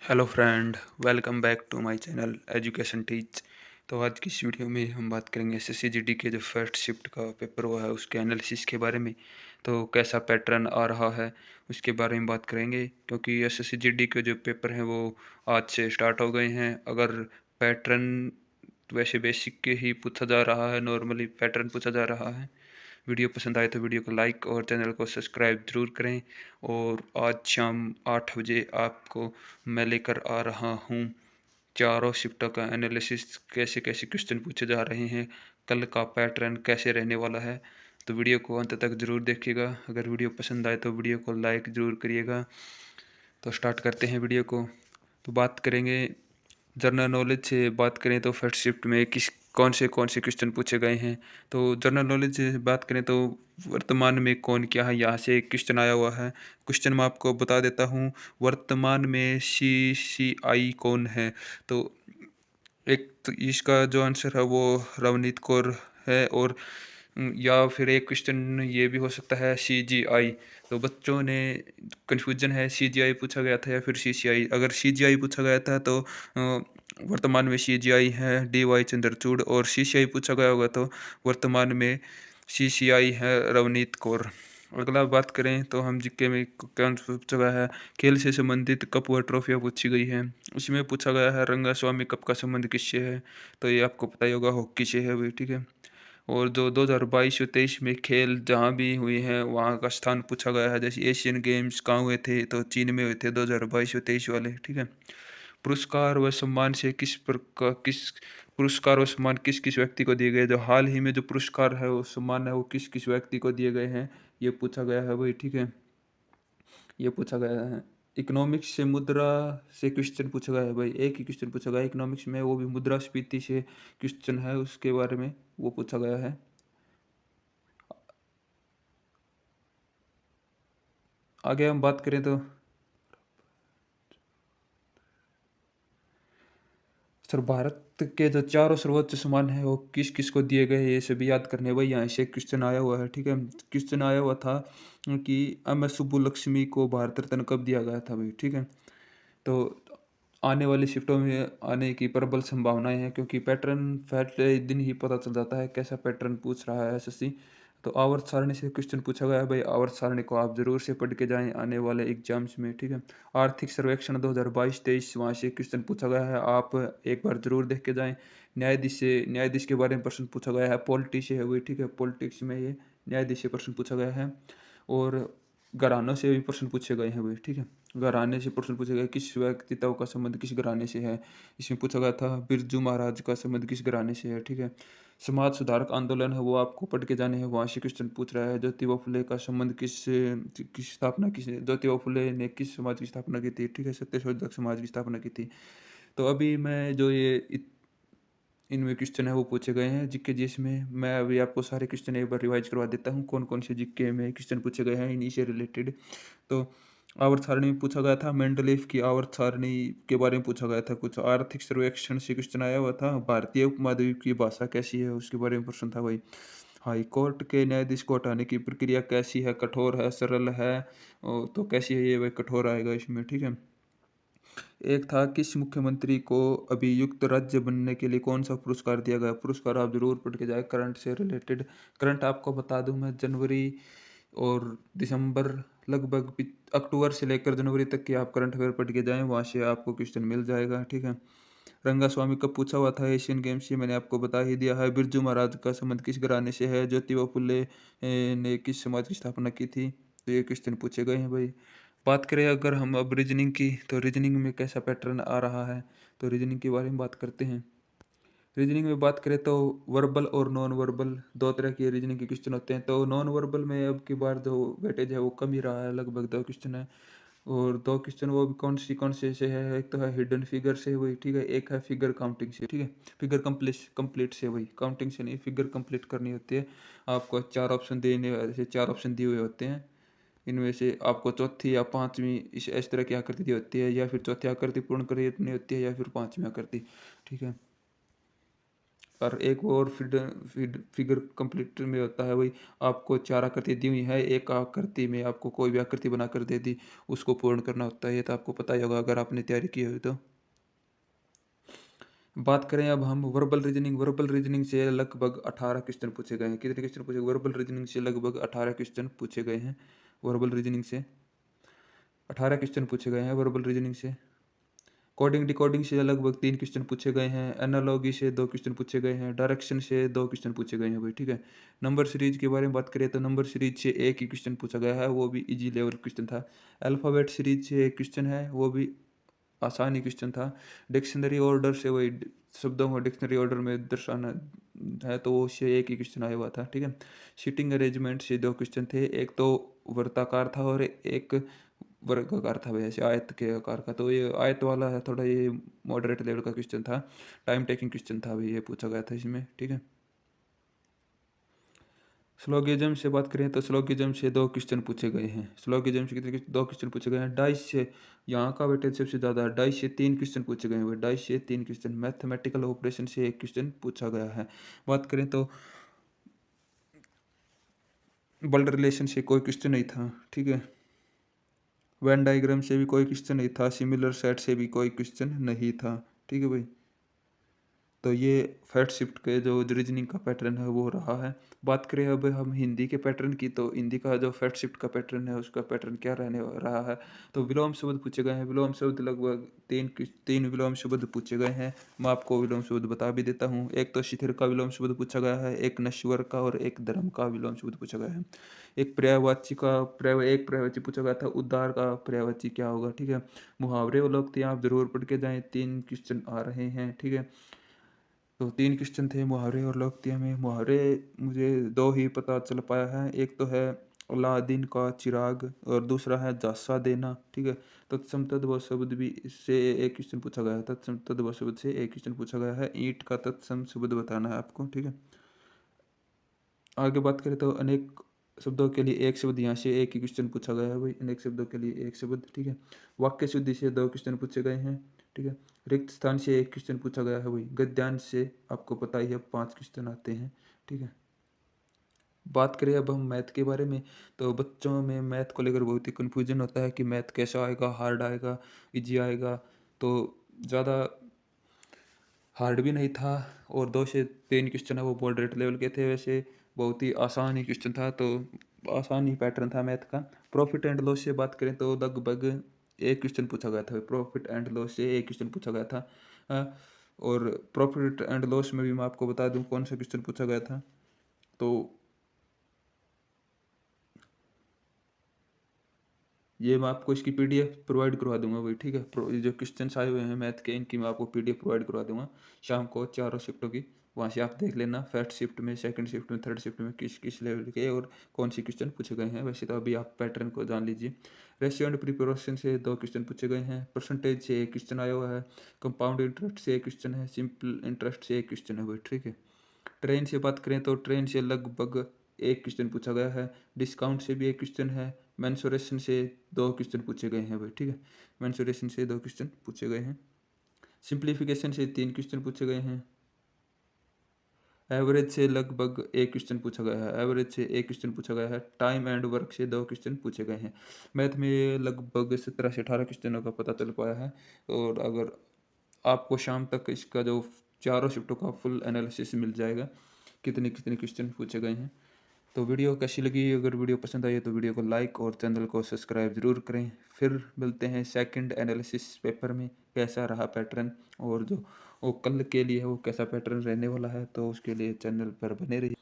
Hello friend, welcome back to my channel education teach. तो आज की इस वीडियो में हम बात करेंगे एसएससी जीडी के जो फर्स्ट शिफ्ट का पेपर हुआ है उसके एनालिसिस के बारे में। तो कैसा पैटर्न आ रहा है उसके बारे में बात करेंगे, क्योंकि एसएससी जीडी के जो पेपर हैं वो आज से स्टार्ट हो गए हैं। अगर पैटर्न वैसे बेसिक के ही पूछा जा रहा है, नॉर्मली पैटर्न पूछा जा रहा है। वीडियो पसंद आए तो वीडियो को लाइक और चैनल को सब्सक्राइब ज़रूर करें। और आज शाम 8 बजे आपको मैं लेकर आ रहा हूँ चारों शिफ्टों का एनालिसिस, कैसे कैसे क्वेश्चन पूछे जा रहे हैं, कल का पैटर्न कैसे रहने वाला है। तो वीडियो को अंत तक ज़रूर देखिएगा। अगर वीडियो पसंद आए तो वीडियो को लाइक ज़रूर करिएगा। तो स्टार्ट करते हैं वीडियो को। तो बात करेंगे जनरल नॉलेज से। बात करें तो फर्स्ट शिफ्ट में कौन से क्वेश्चन पूछे गए हैं। तो जनरल नॉलेज से बात करें तो वर्तमान में कौन क्या है, यहाँ से एक क्वेश्चन आया हुआ है। क्वेश्चन मैं आपको बता देता हूँ। वर्तमान में CCI कौन है। तो एक तो इसका जो आंसर है वो रवनीत कौर है। और या फिर एक क्वेश्चन ये भी हो सकता है CGI। तो बच्चों ने कन्फ्यूजन है, CGI पूछा गया था या फिर CCI। अगर CGI पूछा गया था तो वर्तमान में CGI है DY चंद्रचूड़, और CCI पूछा गया होगा तो वर्तमान में CCI है रवनीत कौर। अगला बात करें तो हम जीके में क्या पूछा गया है, खेल से संबंधित कप व ट्रॉफियाँ पूछी गई हैं। उसमें पूछा गया है रंगास्वामी कप का संबंध किससे है। तो ये आपको पता ही होगा, हॉकी से है भाई, ठीक है। और जो 2022 और 23 में खेल जहाँ भी हुए हैं वहाँ का स्थान पूछा गया है। जैसे एशियन गेम्स कहाँ हुए थे, तो चीन में हुए थे 2022 और 23 वाले, ठीक है। पुरस्कार व सम्मान से किस पुरस्कार व सम्मान किस किस व्यक्ति को दिए गए। जो हाल ही में जो पुरस्कार है वो सम्मान है वो किस किस व्यक्ति को दिए गए हैं, ये पूछा गया है भाई, ठीक है। ये पूछा गया है। इकोनॉमिक्स से मुद्रा से क्वेश्चन पूछा गया है भाई, एक ही क्वेश्चन पूछा गया है इकोनॉमिक्स में, वो भी मुद्रास्फीति से क्वेश्चन है, उसके बारे में वो पूछा गया है। आगे हम बात करें तो सर भारत के जो चारों सर्वोच्च सम्मान है वो किस किस को दिए गए, ये सभी याद करने भाई। यहाँ से क्वेश्चन आया हुआ है, ठीक है। क्वेश्चन आया हुआ था कि MS सुब्बुलक्ष्मी को भारत रत्न कब दिया गया था भाई, ठीक है। तो आने वाली शिफ्टों में आने की प्रबल संभावनाएं हैं, क्योंकि पैटर्न पहले दिन ही पता चल जाता है कैसा पैटर्न पूछ रहा है एसएससी। तो आवर्त सारणी से क्वेश्चन पूछा गया है भाई। आवर्त सारणी को आप जरूर से पढ़ के जाएं आने वाले एग्जाम्स में, ठीक है। आर्थिक सर्वेक्षण 2022-23 वहाँ से क्वेश्चन पूछा गया है, आप एक बार जरूर देख के जाएं। न्यायाधीश के बारे में प्रश्न पूछा गया है, पॉलिटी से है वही, ठीक है। पॉलिटिक्स में ये न्यायाधीश से प्रश्न पूछा गया है। और घरानों से भी प्रश्न पूछे गए हैं भाई, ठीक है। घराने से प्रश्न पूछे गए, किस व्यक्तित्व का संबंध किस घराने से है। इसमें पूछा गया था बिरजू महाराज का संबंध किस घराने से है, ठीक है। समाज सुधारक आंदोलन है वो आपको पढ़ के जाने हैं, वहाँ से क्वेश्चन पूछ रहा है। ज्योतिबा फुले का संबंध किस स्थापना किस ज्योतिबा फुले ने किस समाज की स्थापना की थी, ठीक है। सत्यशोधक समाज की स्थापना की थी। तो अभी मैं जो इनमें क्वेश्चन है वो पूछे गए हैं जीके जिसमें मैं अभी आपको सारे क्वेश्चन एक बार रिवाइज करवा देता हूँ कौन कौन से जीके में क्वेश्चन पूछे गए हैं इन्हीं से रिलेटेड। तो आवर्त सारणी में पूछा गया था, मेंडलीफ की आवर्त सारणी के बारे में पूछा गया था। कुछ आर्थिक सर्वेक्षण से क्वेश्चन आया हुआ था, भारतीय उपमहाद्वीप की भाषा कैसी है उसके बारे में प्रश्न था भाई। हाई कोर्ट के न्यायाधीश को हटाने की प्रक्रिया कैसी है, कठोर है सरल है। तो कैसी है ये भाई, कठोर आएगा इसमें, ठीक है। एक था किस मुख्यमंत्री को अभियुक्त राज्य बनने के लिए कौन सा पुरस्कार दिया गया। पुरस्कार आप जरूर पढ़ के जाए, करंट से रिलेटेड। करंट आपको बता दूं मैं, जनवरी और दिसंबर लगभग अक्टूबर से लेकर जनवरी तक की आप करंट अफेयर पढ़ के जाएं, वहाँ से आपको क्वेश्चन मिल जाएगा, ठीक है। रंगास्वामी कब पूछा हुआ था एशियन गेम्स से, मैंने आपको बता ही दिया है। बिरजू महाराज का संबंध किस घराने से है। ज्योतिबा फुले ने किस समाज की स्थापना की थी। तो ये क्वेश्चन पूछे गए हैं भाई। बात करें अगर हम अब रीजनिंग की, तो रीजनिंग में कैसा पैटर्न आ रहा है, तो रीजनिंग के बारे में बात करते हैं। रीजनिंग में बात करें तो वर्बल और नॉन वर्बल दो तरह की रीजनिंग के क्वेश्चन होते हैं। तो नॉन वर्बल में अब की बार जो वेटेज है वो कम ही रहा है, लगभग दो क्वेश्चन है। और दो क्वेश्चन वो भी कौन से है, एक तो है हिडन फिगर से वही, ठीक है। एक है फिगर काउंटिंग से, ठीक है। फिगर कंप्लीट से वही, काउंटिंग से नहीं, फिगर कंप्लीट करनी होती है। आपको चार ऑप्शन देने, ऐसे चार ऑप्शन दिए हुए होते हैं। इनमें से आपको चौथी या पांचवी इस तरह की आकृति दी होती है, या फिर चौथी आकृति पूर्ण करनी होती है, या फिर पांचवी आकृति, ठीक है। और एक और फिगर कंप्लीटर में होता है वही, आपको 4 आकृति दी हुई है, एक आकृति में आपको कोई भी आकृति बनाकर दे दी, उसको पूर्ण करना होता है। ये तो आपको पता ही होगा अगर आपने तैयारी की हो तो। बात करें अब हम वर्बल रीजनिंग। वर्बल रीजनिंग से लगभग 18 क्वेश्चन पूछे गए हैं। कितने क्वेश्चन पूछे? वर्बल रीजनिंग से लगभग 18 क्वेश्चन पूछे गए हैं। वर्बल रीजनिंग से 18 क्वेश्चन पूछे गए हैं वर्बल रीजनिंग से। कोडिंग डिकोडिंग से लगभग 3 क्वेश्चन पूछे गए हैं। एनालॉगी से 2 क्वेश्चन पूछे गए हैं। डायरेक्शन से 2 क्वेश्चन पूछे गए हैं भाई, ठीक है। नंबर सीरीज के बारे में बात करें तो नंबर सीरीज से एक ही क्वेश्चन पूछा गया है, वो भी इजी लेवल क्वेश्चन था। अल्फ़ाबेट सीरीज से एक क्वेश्चन है, वो भी आसान ही क्वेश्चन था। डिक्शनरी ऑर्डर से वही शब्दों को डिक्शनरी ऑर्डर में दर्शाना है, तो वो से एक ही क्वेश्चन आया हुआ था, ठीक है। सीटिंग अरेंजमेंट से 2 क्वेश्चन थे, एक तो वर्ताकार था और एक वर्गाकार था भाई, ऐसे आयत के आकार का। तो ये आयत वाला है थोड़ा, ये मॉडरेट लेवल का क्वेश्चन था, टाइम टेकिंग क्वेश्चन था भाई, ये पूछा गया था इसमें, ठीक है। स्लोगिज्म से बात करें तो स्लोगिज्म से 2 क्वेश्चन पूछे गए हैं। स्लोगिज्म से कितने 2 क्वेश्चन पूछे गए हैं। डाइस से यहाँ का वेटेज सबसे ज़्यादा है, डाइस से 3 क्वेश्चन पूछे गए हैं। डाइस से 3 क्वेश्चन। मैथमेटिकल ऑपरेशन से 1 क्वेश्चन पूछा गया है। बात करें तो ब्लड रिलेशन से कोई क्वेश्चन नहीं था, ठीक है। वेन डायग्राम से भी कोई क्वेश्चन नहीं था। सिमिलर सेट से भी कोई क्वेश्चन नहीं था, ठीक है भाई। तो ये फैट शिफ्ट के जो रीजनिंग का पैटर्न है वो रहा है। बात करें अब हम हिंदी के पैटर्न की, तो हिंदी का जो फैट शिफ्ट का पैटर्न है उसका पैटर्न क्या रहने रहा है। तो विलोम शब्द पूछे गए हैं। विलोम शब्द लगभग तीन विलोम शब्द पूछे गए हैं। मैं आपको विलोम शब्द बता भी देता हूँ। एक तो शिथिर का विलोम शब्द पूछा गया है, एक नश्वर का और एक धर्म का विलोम शब्द पूछा गया है। एक पर्यायवाची का एक पर्यायवाची पूछा गया था। उद्धार का पर्यायवाची क्या होगा, ठीक है। मुहावरे और लोग आप जरूर पढ़ के जाएं, 3 क्वेश्चन आ रहे हैं, ठीक है। तो 3 क्वेश्चन थे मुहावरे और लोकप्रिय में। मुहावरे मुझे 2 ही पता चल पाया है। एक तो है अलादीन का चिराग और दूसरा है झांसा देना, ठीक है। तत्सम तद्भव शब्द भी इससे एक क्वेश्चन पूछा गया है। तत्सम तद्भव शब्द से एक क्वेश्चन पूछा गया है। ईंट का तत्सम शब्द बताना है आपको, ठीक है। आगे बात करें तो अनेक शब्दों के लिए एक शब्द, यहाँ से एक ही क्वेश्चन पूछा गया है भाई। अनेक शब्दों के लिए एक शब्द, ठीक है। वाक्य शुद्धि से 2 क्वेश्चन पूछे गए हैं, ठीक है। रिक्त स्थान से एक क्वेश्चन पूछा गया है भाई। गद्यांश से आपको पता ही है 5 क्वेश्चन आते हैं, ठीक है। बात करें अब हम मैथ के बारे में, तो बच्चों में मैथ को लेकर बहुत ही कन्फ्यूजन होता है कि मैथ कैसा आएगा, हार्ड आएगा, इजी आएगा। तो ज़्यादा हार्ड भी नहीं था और 2 से 3 क्वेश्चन है वो मॉडरेट लेवल के थे। वैसे बहुत ही आसान ही क्वेश्चन था, तो आसान ही पैटर्न था मैथ का। प्रॉफिट एंड लॉस से बात करें तो लगभग एक क्वेश्चन पूछा गया था। प्रॉफिट एंड लॉस से एक क्वेश्चन पूछा गया था। और प्रॉफिट एंड लॉस में भी मैं आपको बता दूं कौन सा क्वेश्चन पूछा गया था। तो ये मैं आपको इसकी पीडीएफ प्रोवाइड करवा दूंगा भाई, ठीक है। ये जो क्वेश्चंस आए हुए हैं मैथ के, इनकी मैं आपको पीडीएफ प्रोवाइड करवा दूंगा शाम को 4 शिफ्टों की। वहाँ से आप देख लेना फर्स्ट शिफ्ट में, सेकंड शिफ्ट में, थर्ड शिफ्ट में किस किस लेवल के और कौन सी क्वेश्चन पूछे गए हैं। वैसे तो अभी आप पैटर्न को जान लीजिए। रेशियो एंड प्रिपरेशन से 2 क्वेश्चन पूछे गए हैं। परसेंटेज से एक क्वेश्चन आया हुआ है। कंपाउंड इंटरेस्ट से एक क्वेश्चन है। सिंपल इंटरेस्ट से एक क्वेश्चन है भाई, ठीक है। ट्रेन से बात करें तो ट्रेन से लगभग एक क्वेश्चन पूछा गया है। डिस्काउंट से भी एक क्वेश्चन है। मेंसुरेशन से 2 क्वेश्चन पूछे गए हैं भाई, ठीक है। मेंसुरेशन से 2 क्वेश्चन पूछे गए हैं। सिंप्लीफिकेशन से 3 क्वेश्चन पूछे गए हैं। एवरेज से लगभग एक क्वेश्चन पूछा गया है। एवरेज से एक क्वेश्चन पूछा गया है। टाइम एंड वर्क से 2 क्वेश्चन पूछे गए हैं। मैथ में लगभग 17 से 18 क्वेश्चनों का पता चल पाया है। और अगर आपको शाम तक इसका जो चारों शिफ्टों का फुल एनालिसिस मिल जाएगा, कितने कितने क्वेश्चन पूछे गए हैं। तो वीडियो कैसी लगी? अगर वीडियो पसंद आई है तो वीडियो को लाइक और चैनल को सब्सक्राइब ज़रूर करें। फिर मिलते हैं सेकंड एनालिसिस पेपर में, कैसा रहा पैटर्न और जो वो कल के लिए वो कैसा पैटर्न रहने वाला है, तो उसके लिए चैनल पर बने रहिए।